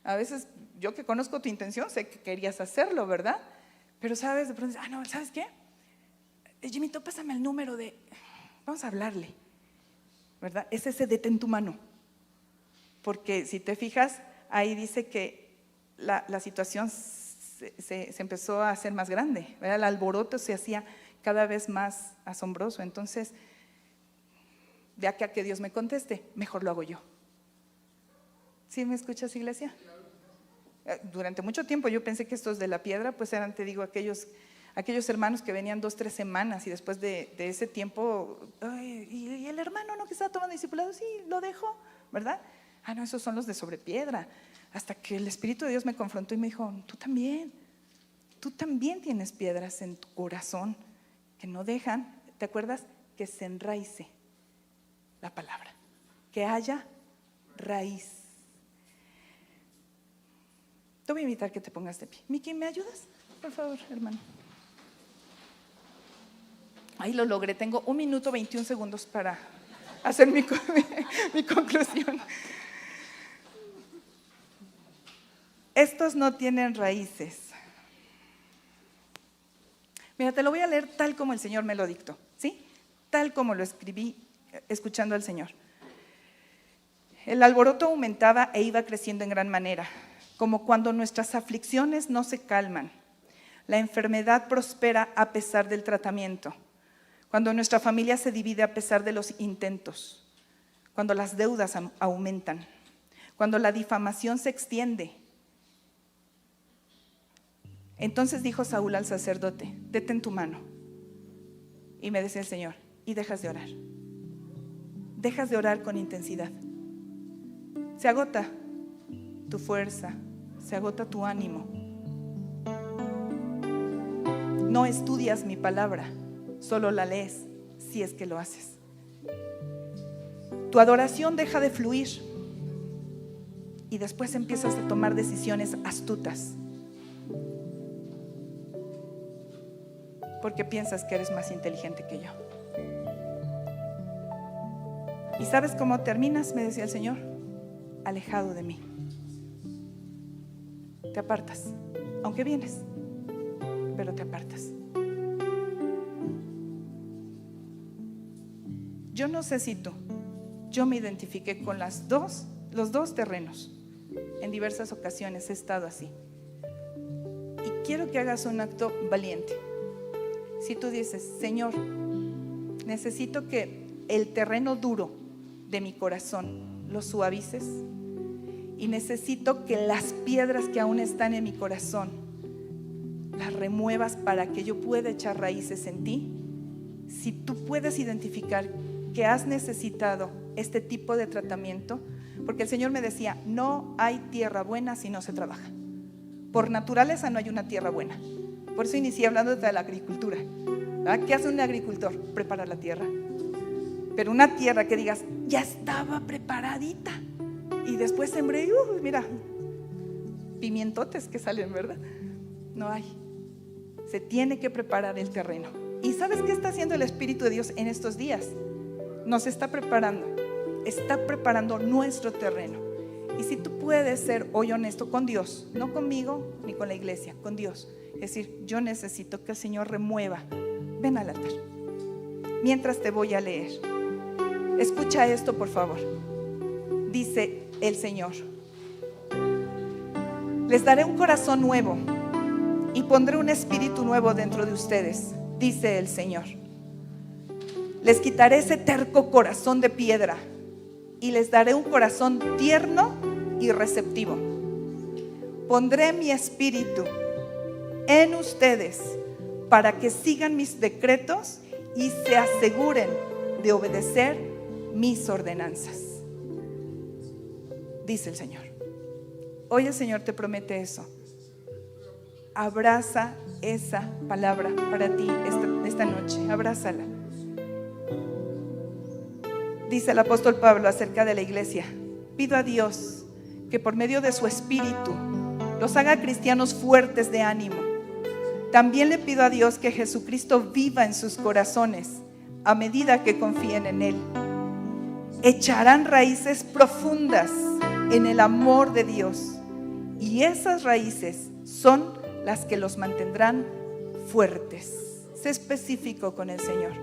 A veces yo que conozco tu intención sé que querías hacerlo, ¿verdad? Pero sabes, de pronto, no, ¿sabes qué? Jimito, pásame el número vamos a hablarle, ¿verdad? Es ese detén tu mano. Porque si te fijas, ahí dice que la situación se empezó a hacer más grande, ¿verdad? El alboroto se hacía cada vez más asombroso. Entonces, de acá a que Dios me conteste, mejor lo hago yo. ¿Sí me escuchas, iglesia? Durante mucho tiempo yo pensé que estos de la piedra pues eran, te digo, aquellos hermanos que venían 2, 3 semanas y después de ese tiempo, y el hermano no que estaba tomando discipulado, sí, lo dejó, ¿verdad? No, esos son los de sobre piedra. Hasta que el Espíritu de Dios me confrontó y me dijo, tú también tienes piedras en tu corazón que no dejan, ¿te acuerdas? Que se enraice la palabra, que haya raíz. Te voy a invitar que te pongas de pie. Miki, ¿me ayudas? Por favor, hermano. Ahí lo logré, tengo 1 minuto 21 segundos para hacer mi conclusión. Estos no tienen raíces. Mira, te lo voy a leer tal como el Señor me lo dictó, ¿sí? Tal como lo escribí escuchando al Señor. El alboroto aumentaba e iba creciendo en gran manera, como cuando nuestras aflicciones no se calman. La enfermedad prospera a pesar del tratamiento. Cuando nuestra familia se divide a pesar de los intentos. Cuando las deudas aumentan. Cuando la difamación se extiende. Entonces dijo Saúl al sacerdote, detén tu mano. Y me decía el Señor, y dejas de orar. Dejas de orar con intensidad. Se agota tu fuerza, se agota tu ánimo. No estudias mi palabra, solo la lees, si es que lo haces. Tu adoración deja de fluir y después empiezas a tomar decisiones astutas. Porque piensas que eres más inteligente que yo. ¿Y sabes cómo terminas? Me decía el Señor, alejado de mí. Te apartas, aunque vienes, pero te apartas. Yo no sé si tú, yo me identifiqué con los dos terrenos. En diversas ocasiones he estado así. Y quiero que hagas un acto valiente. Si tú dices, Señor, necesito que el terreno duro de mi corazón lo suavices y necesito que las piedras que aún están en mi corazón las remuevas para que yo pueda echar raíces en ti. Si tú puedes identificar que has necesitado este tipo de tratamiento, porque el Señor me decía, no hay tierra buena si no se trabaja. Por naturaleza no hay una tierra buena. Por eso inicié hablando de la agricultura. ¿Qué hace un agricultor? Prepara la tierra. Pero una tierra que digas, ya estaba preparadita. Y después sembré, mira, pimientotes que salen, ¿verdad? No hay. Se tiene que preparar el terreno. ¿Y sabes qué está haciendo el Espíritu de Dios en estos días? Nos está preparando nuestro terreno. Y si tú puedes ser hoy honesto con Dios, no conmigo ni con la iglesia, con Dios. Es decir, yo necesito que el Señor remueva. Ven al altar. Mientras te voy a leer. Escucha esto, por favor. Dice el Señor: les daré un corazón nuevo y pondré un espíritu nuevo dentro de ustedes, dice el Señor. Les quitaré ese terco corazón de piedra y les daré un corazón tierno y receptivo. Pondré mi espíritu en ustedes para que sigan mis decretos y se aseguren de obedecer mis ordenanzas, dice el Señor. Hoy el Señor te promete eso. Abraza esa palabra para ti esta noche, abrázala. Dice el apóstol Pablo acerca de la iglesia: pido a Dios que por medio de su espíritu los haga cristianos fuertes de ánimo. También le pido a Dios que Jesucristo viva en sus corazones a medida que confíen en Él. Echarán raíces profundas en el amor de Dios, y esas raíces son las que los mantendrán fuertes. Sé específico con el Señor.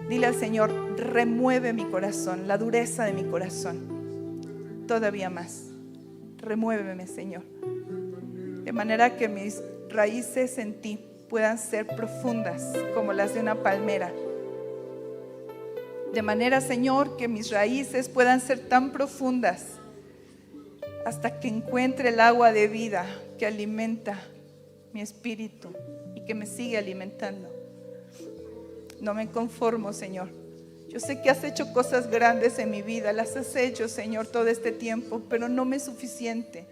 Dile al Señor: remueve mi corazón, la dureza de mi corazón. Todavía más. Remuéveme, Señor, de manera que mis raíces en ti puedan ser profundas como las de una palmera. De manera, Señor, que mis raíces puedan ser tan profundas hasta que encuentre el agua de vida que alimenta mi espíritu y que me sigue alimentando. No me conformo, Señor. Yo sé que has hecho cosas grandes en mi vida, las has hecho, Señor, todo este tiempo, pero no me es suficiente.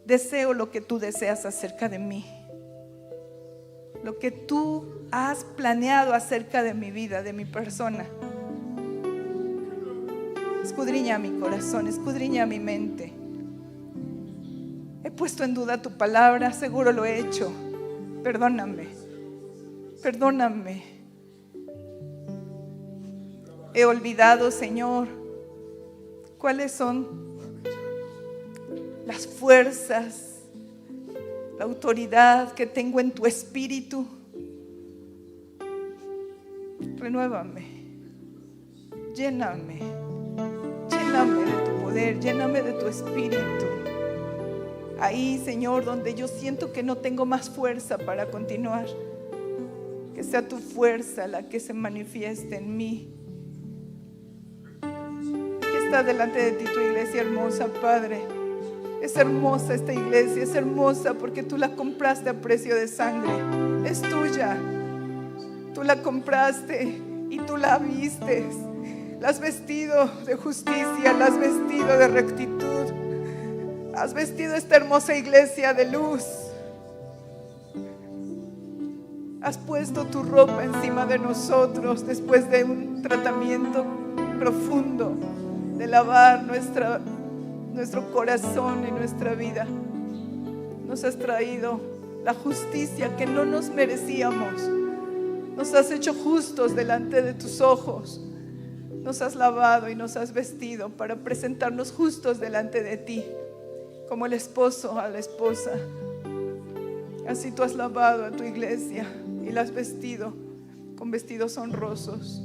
Deseo lo que tú deseas acerca de mí, lo que tú has planeado acerca de mi vida, de mi persona. Escudriña mi corazón, escudriña mi mente. He puesto en duda tu palabra, seguro lo he hecho. Perdóname, perdóname. He olvidado, Señor, cuáles son las fuerzas, la autoridad que tengo en tu espíritu. Renuévame, lléname, lléname de tu poder, lléname de tu espíritu. Ahí, Señor, donde yo siento que no tengo más fuerza para continuar, que sea tu fuerza la que se manifieste en mí. Aquí está delante de ti tu iglesia hermosa, Padre. Es hermosa esta iglesia, es hermosa porque tú la compraste a precio de sangre. Es tuya. Tú la compraste y tú la vistes. La has vestido de justicia, la has vestido de rectitud. Has vestido esta hermosa iglesia de luz. Has puesto tu ropa encima de nosotros después de un tratamiento profundo de lavar nuestro corazón y nuestra vida. Nos has traído la justicia que no nos merecíamos. Nos has hecho justos delante de tus ojos. Nos has lavado y nos has vestido para presentarnos justos delante de ti, como el esposo a la esposa. Así tú has lavado a tu iglesia y la has vestido con vestidos honrosos.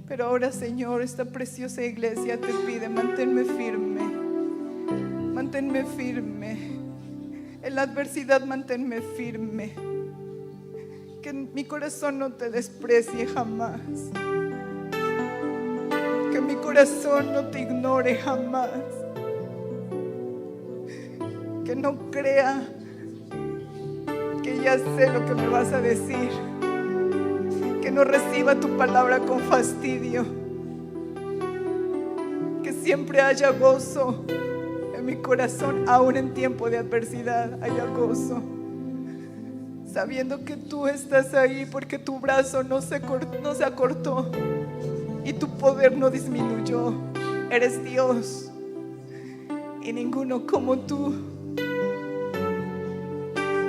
Pero ahora, Señor, esta preciosa iglesia te pide: manténme firme, manténme firme. En la adversidad, manténme firme. Que mi corazón no te desprecie jamás. Que mi corazón no te ignore jamás. Que no crea que ya sé lo que me vas a decir. Que no reciba tu palabra con fastidio. Que siempre haya gozo en mi corazón, aún en tiempo de adversidad haya gozo, sabiendo que tú estás ahí, porque tu brazo no se acortó y tu poder no disminuyó. Eres Dios y ninguno como tú.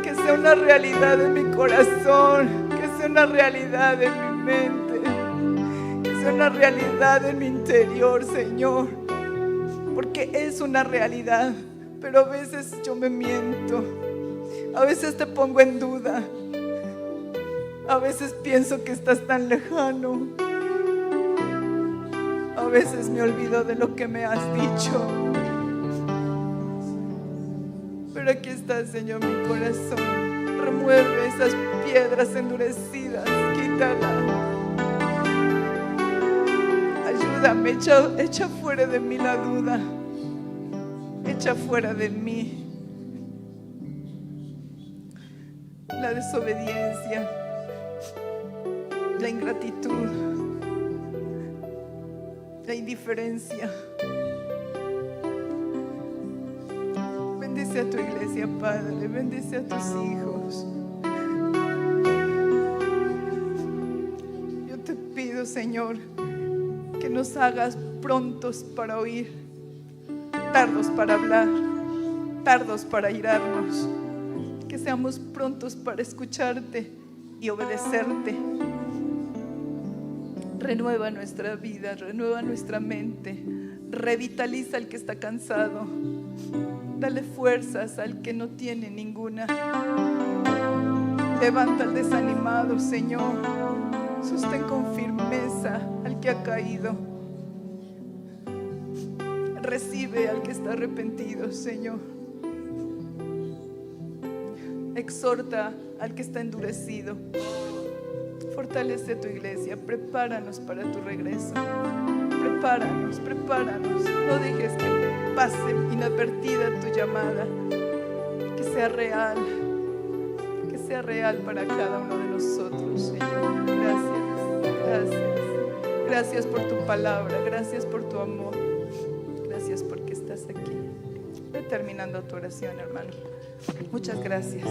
Que sea una realidad en mi corazón, que sea una realidad en mi mente, que sea una realidad en mi interior, Señor, porque es una realidad. Pero a veces yo me miento, a veces te pongo en duda, a veces pienso que estás tan lejano, a veces me olvido de lo que me has dicho. Pero aquí está, Señor, mi corazón. Remueve esas piedras endurecidas, quítalas. Ayúdame, echa fuera de mí la duda, echa fuera de mí la desobediencia, la ingratitud, la indiferencia. Bendice a tu iglesia, Padre, bendice a tus hijos. Yo te pido, Señor, que nos hagas prontos para oír, tardos para hablar, tardos para airarnos. Que seamos prontos para escucharte y obedecerte. Renueva nuestra vida, renueva nuestra mente, revitaliza al que está cansado, dale fuerzas al que no tiene ninguna. Levanta al desanimado, Señor, sostén con firmeza al que ha caído. Recibe al que está arrepentido, Señor. Exhorta al que está endurecido. Fortalece tu iglesia, prepáranos para tu regreso. prepáranos, prepáranos. No dejes que pase inadvertida tu llamada. Que sea real para cada uno de nosotros, Señor. Gracias, gracias. Gracias por tu palabra, gracias por tu amor. Gracias porque estás aquí. Voy terminando tu oración, hermano. Muchas gracias.